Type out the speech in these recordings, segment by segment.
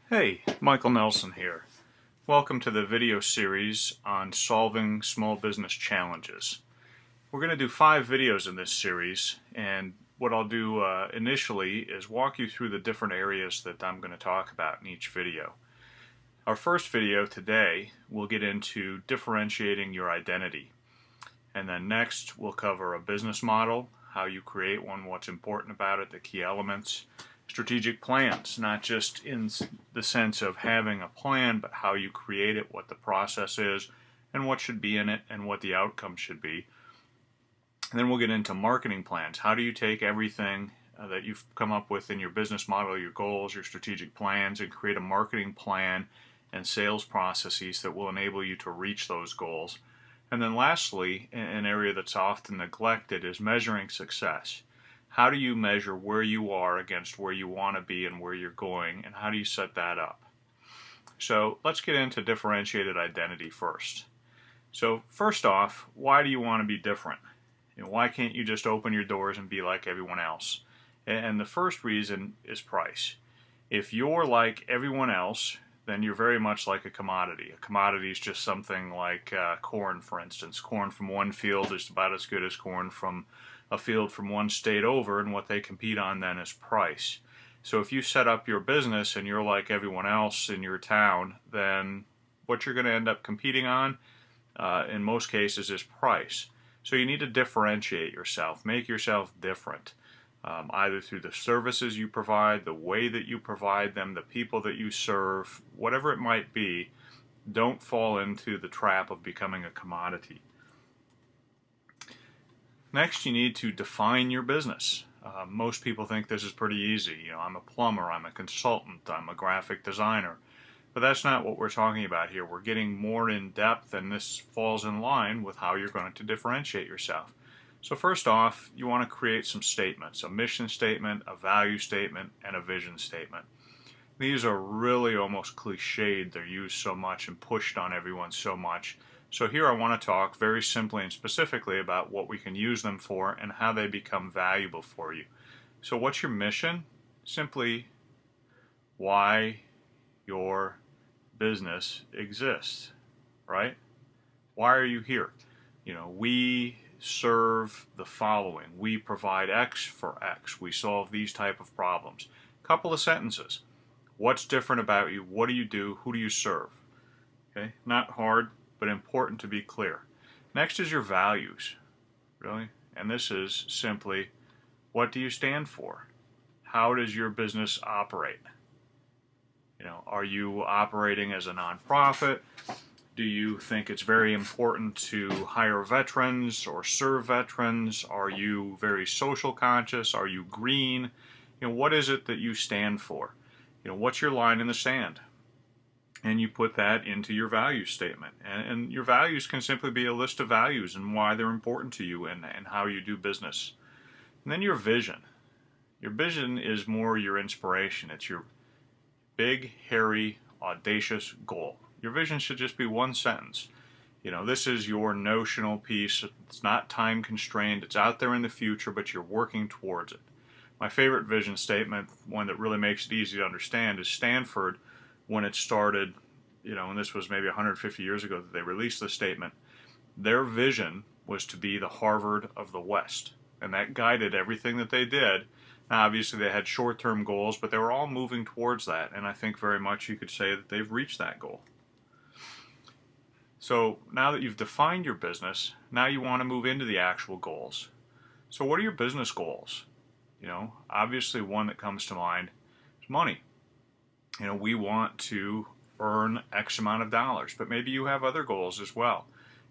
Hey, Michael Nelson here. Welcome to the video series on solving small business challenges. We're going to do 5 videos in this series, and what I'll do initially is walk you through the different areas that I'm going to talk about in each video. Our first video today will get into differentiating your identity, and then next we'll cover a business model, how you create one, what's important about it, the key elements, strategic plans, not just in the sense of having a plan, but how you create it, what the process is, and what should be in it, and what the outcome should be. And then we'll get into marketing plans. How do you take everything that you've come up with in your business model, your goals, your strategic plans, and create a marketing plan and sales processes that will enable you to reach those goals. And then lastly, an area that's often neglected is measuring success. How do you measure where you are against where you want to be and where you're going, and how do you set that up? So let's get into differentiated identity first. So first off, why do you want to be different? Why can't you just open your doors and be like everyone else? And the first reason is price. If you're like everyone else, then you're very much like a commodity. A commodity is just something like corn, for instance. Corn from one field is about as good as corn from a field from one state over, and what they compete on then is price. So if you set up your business and you're like everyone else in your town, then what you're going to end up competing on in most cases is price. So you need to differentiate yourself, make yourself different, either through the services you provide, the way that you provide them, the people that you serve, whatever it might be. Don't fall into the trap of becoming a commodity. Next, you need to define your business. Most people think this is pretty easy. I'm a plumber, I'm a consultant, I'm a graphic designer. But that's not what we're talking about here. We're getting more in depth, and this falls in line with how you're going to differentiate yourself. So first off, you want to create some statements, a mission statement, a value statement, and a vision statement. These are really almost cliched. They're used so much and pushed on everyone so much. So here I want to talk very simply and specifically about what we can use them for and how they become valuable for you. So what's your mission? Simply why your business exists, right? Why are you here? We serve the following. We provide X for X. We solve these type of problems. Couple of sentences. What's different about you? What do you do? Who do you serve? Okay, not hard, but important to be clear. Next is your values, really, and this is simply, what do you stand for? How does your business operate? Are you operating as a nonprofit? Do you think it's very important to hire veterans or serve veterans? Are you very social conscious? Are you green? What is it that you stand for? What's your line in the sand? And you put that into your value statement. And your values can simply be a list of values and why they're important to you and how you do business. And then your vision. Your vision is more your inspiration. It's your big, hairy, audacious goal. Your vision should just be one sentence. This is your notional piece. It's not time constrained. It's out there in the future, but you're working towards it. My favorite vision statement, one that really makes it easy to understand, is Stanford. When it started, and this was maybe 150 years ago that they released this statement, their vision was to be the Harvard of the West, and that guided everything that they did. Now, obviously, they had short-term goals, but they were all moving towards that, and I think very much you could say that they've reached that goal. So now that you've defined your business, now you want to move into the actual goals. So what are your business goals? Obviously one that comes to mind is money. We want to earn X amount of dollars, but maybe you have other goals as well.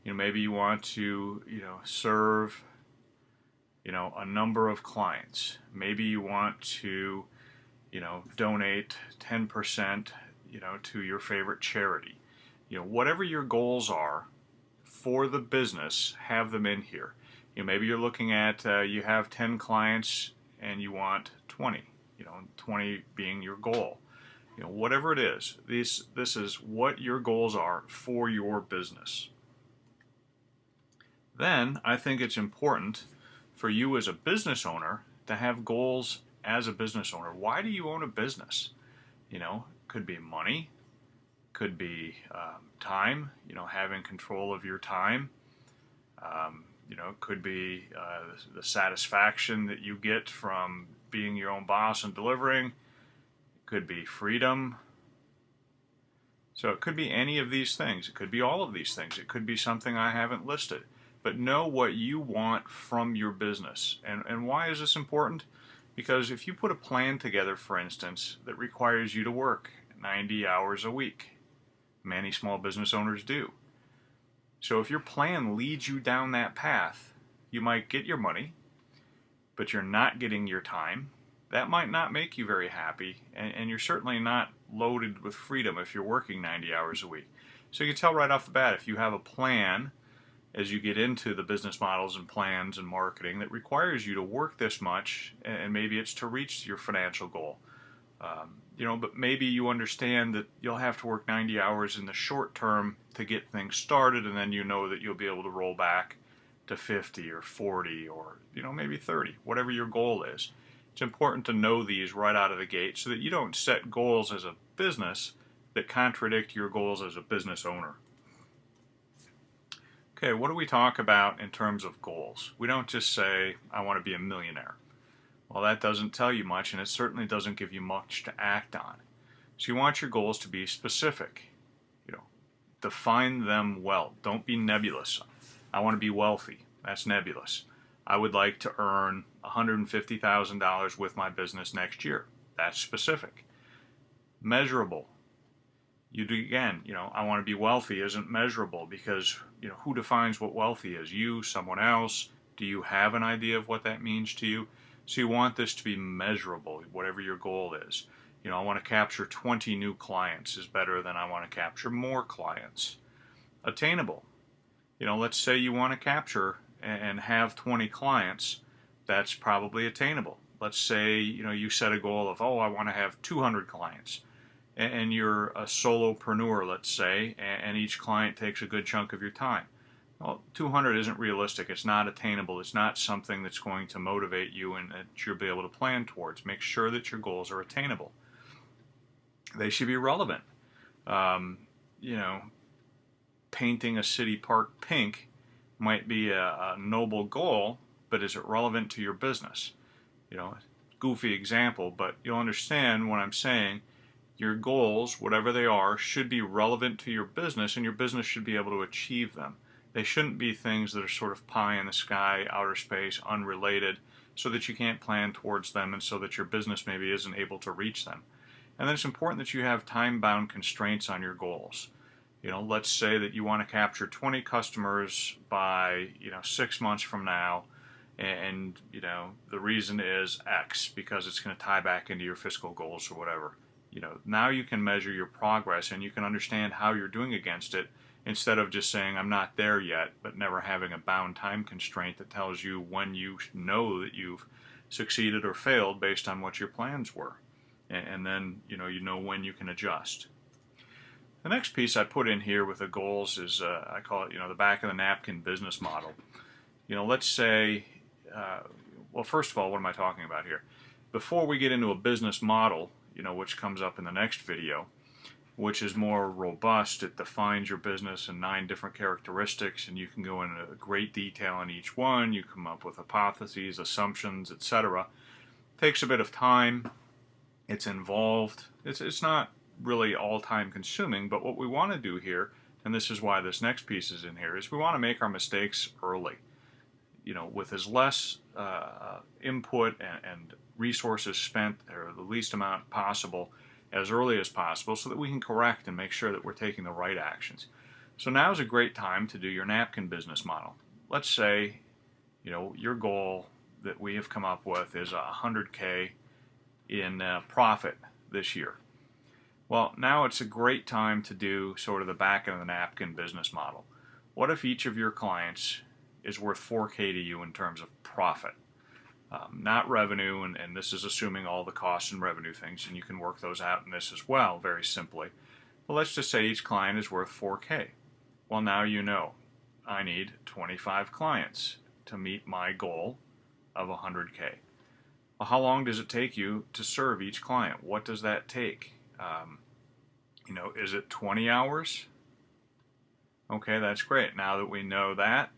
Maybe you want to, serve, a number of clients. Maybe you want to, donate 10%, to your favorite charity. Whatever your goals are for the business, have them in here. Maybe you're looking at, you have 10 clients and you want 20, 20 being your goal. Whatever it is, this is what your goals are for your business. Then I think it's important for you as a business owner to have goals as a business owner. Why do you own a business? Because could be money, could be time, having control of your time. It could be the satisfaction that you get from being your own boss and delivering. It could be freedom. So it could be any of these things. It could be all of these things. It could be something I haven't listed. But know what you want from your business. And why is this important? Because if you put a plan together, for instance, that requires you to work 90 hours a week, many small business owners do. So if your plan leads you down that path, you might get your money, but you're not getting your time. That might not make you very happy, and you're certainly not loaded with freedom if you're working 90 hours a week. So you can tell right off the bat if you have a plan as you get into the business models and plans and marketing that requires you to work this much, and maybe it's to reach your financial goal. But maybe you understand that you'll have to work 90 hours in the short term to get things started, and then you know that you'll be able to roll back to 50 or 40 or maybe 30, whatever your goal is. It's important to know these right out of the gate so that you don't set goals as a business that contradict your goals as a business owner. Okay, what do we talk about in terms of goals? We don't just say, I want to be a millionaire. Well, that doesn't tell you much, and it certainly doesn't give you much to act on. So you want your goals to be specific. Define them well. Don't be nebulous. I want to be wealthy. That's nebulous. I would like to earn $150,000 with my business next year. That's specific. Measurable. I want to be wealthy isn't measurable because, who defines what wealthy is? You, someone else? Do you have an idea of what that means to you? So you want this to be measurable, whatever your goal is. I want to capture 20 new clients is better than I want to capture more clients. Attainable. Let's say you want to capture and have 20 clients. That's probably attainable. Let's say, you set a goal of, I want to have 200 clients. And you're a solopreneur, let's say, and each client takes a good chunk of your time. Well, 200 isn't realistic. It's not attainable. It's not something that's going to motivate you and that you'll be able to plan towards. Make sure that your goals are attainable. They should be relevant. Painting a city park pink might be a noble goal, but is it relevant to your business? Goofy example, but you'll understand what I'm saying. Your goals, whatever they are, should be relevant to your business, and your business should be able to achieve them. They shouldn't be things that are sort of pie in the sky, outer space, unrelated, so that you can't plan towards them and so that your business maybe isn't able to reach them. And then it's important that you have time-bound constraints on your goals. Let's say that you want to capture 20 customers by, 6 months from now, and, the reason is X, because it's going to tie back into your fiscal goals or whatever. Now you can measure your progress and you can understand how you're doing against it instead of just saying I'm not there yet, but never having a bound time constraint that tells you when you know that you've succeeded or failed based on what your plans were. And then you know when you can adjust. The next piece I put in here with the goals is I call it the back of the napkin business model. Let's say well, first of all, what am I talking about here? Before we get into a business model, which comes up in the next video, which is more robust. It defines your business in 9 different characteristics, and you can go into great detail on each one. You come up with hypotheses, assumptions, etc. Takes a bit of time. It's involved. It's not really all time consuming, but what we want to do here, and this is why this next piece is in here, is we want to make our mistakes early. With as less input and resources spent, or the least amount possible, as early as possible, so that we can correct and make sure that we're taking the right actions. So now is a great time to do your napkin business model. Let's say, your goal that we have come up with is $100K in profit this year. Well, now it's a great time to do sort of the back of the napkin business model. What if each of your clients is worth $4K to you in terms of profit? Not revenue, and this is assuming all the costs and revenue things, and you can work those out in this as well, very simply. But let's just say each client is worth $4K. Well, now I need 25 clients to meet my goal of $100K. Well, how long does it take you to serve each client? What does that take? Is it 20 hours? Okay, that's great. Now that we know that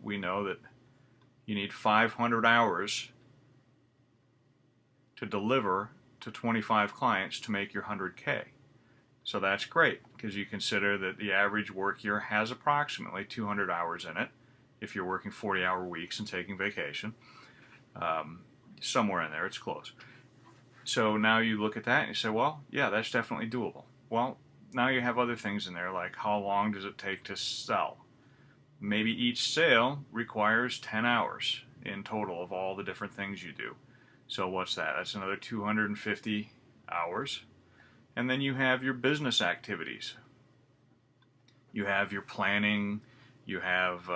you need 500 hours to deliver to 25 clients to make your 100K. So that's great, because you consider that the average work year has approximately 200 hours in it if you're working 40-hour weeks and taking vacation. Somewhere in there, it's close. So now you look at that and you say, well, yeah, that's definitely doable. Well, now you have other things in there, like how long does it take to sell? Maybe each sale requires 10 hours in total of all the different things you do. So what's that? That's another 250 hours. And then you have your business activities. You have your planning, you have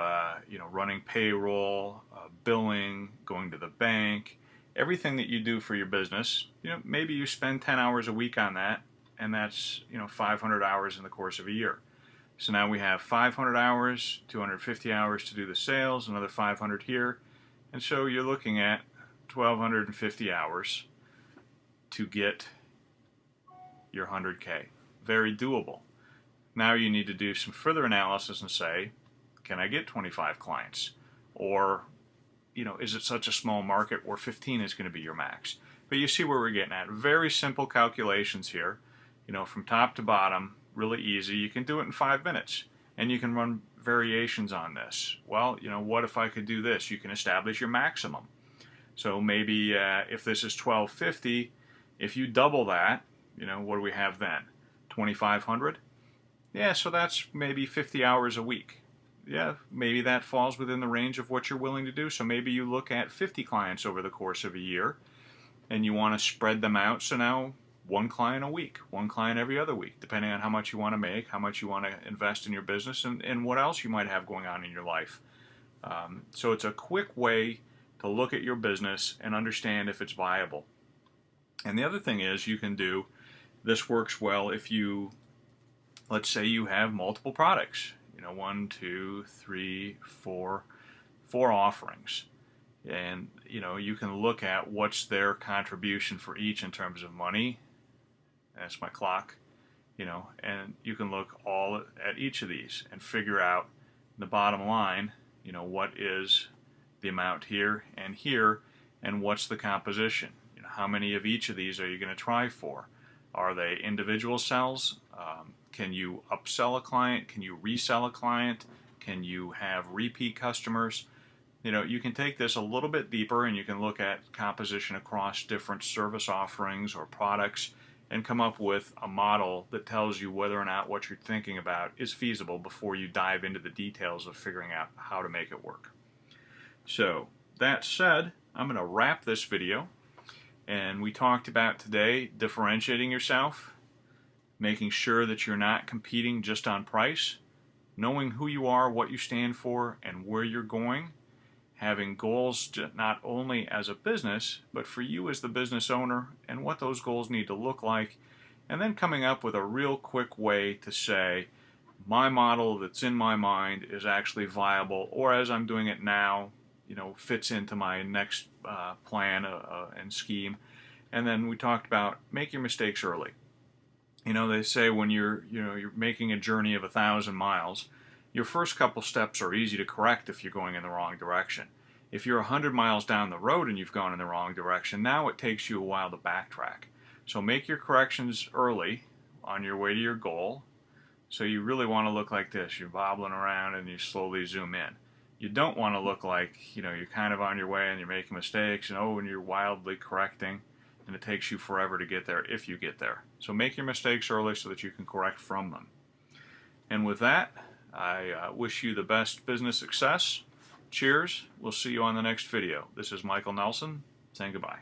running payroll, billing, going to the bank, everything that you do for your business. Maybe you spend 10 hours a week on that, and that's 500 hours in the course of a year. So now we have 500 hours, 250 hours to do the sales, another 500 here, and so you're looking at 1,250 hours to get your 100K. Very doable. Now you need to do some further analysis and say, can I get 25 clients? Or, is it such a small market where 15 is going to be your max? But you see where we're getting at. Very simple calculations here, from top to bottom, really easy. You can do it in 5 minutes, and you can run variations on this. Well, what if I could do this? You can establish your maximum. So maybe if this is 1,250, if you double that, what do we have then? 2,500? Yeah, so that's maybe 50 hours a week. Yeah, maybe that falls within the range of what you're willing to do. So maybe you look at 50 clients over the course of a year, and you want to spread them out. So now 1 client a week, 1 client every other week, depending on how much you want to make, how much you want to invest in your business, and what else you might have going on in your life. So it's a quick way to look at your business and understand if it's viable. And the other thing is, you can do, this works well if you, let's say you have multiple products, 1, 2, 3, 4 offerings. And, you can look at what's their contribution for each in terms of money. That's my clock, and you can look all at each of these and figure out the bottom line, what is the amount here, and what's the composition. How many of each of these are you going to try for? Are they individual sales? Can you upsell a client? Can you resell a client? Can you have repeat customers? You can take this a little bit deeper, and you can look at composition across different service offerings or products and come up with a model that tells you whether or not what you're thinking about is feasible before you dive into the details of figuring out how to make it work. So, that said, I'm going to wrap this video. And we talked about today differentiating yourself, making sure that you're not competing just on price, knowing who you are, what you stand for, and where you're going, having goals not only as a business, but for you as the business owner, and what those goals need to look like, and then coming up with a real quick way to say, my model that's in my mind is actually viable, or as I'm doing it now, fits into my next plan and scheme. And then we talked about make your mistakes early. They say when you're making a journey of 1,000 miles, your first couple steps are easy to correct if you're going in the wrong direction. If you're 100 miles down the road and you've gone in the wrong direction, now it takes you a while to backtrack. So make your corrections early on your way to your goal. So you really want to look like this. You're bobbling around and you slowly zoom in. You don't want to look like, you're kind of on your way and you're making mistakes and you're wildly correcting, and it takes you forever to get there if you get there. So make your mistakes early so that you can correct from them. And with that, I wish you the best business success. Cheers. We'll see you on the next video. This is Michael Nelson saying goodbye.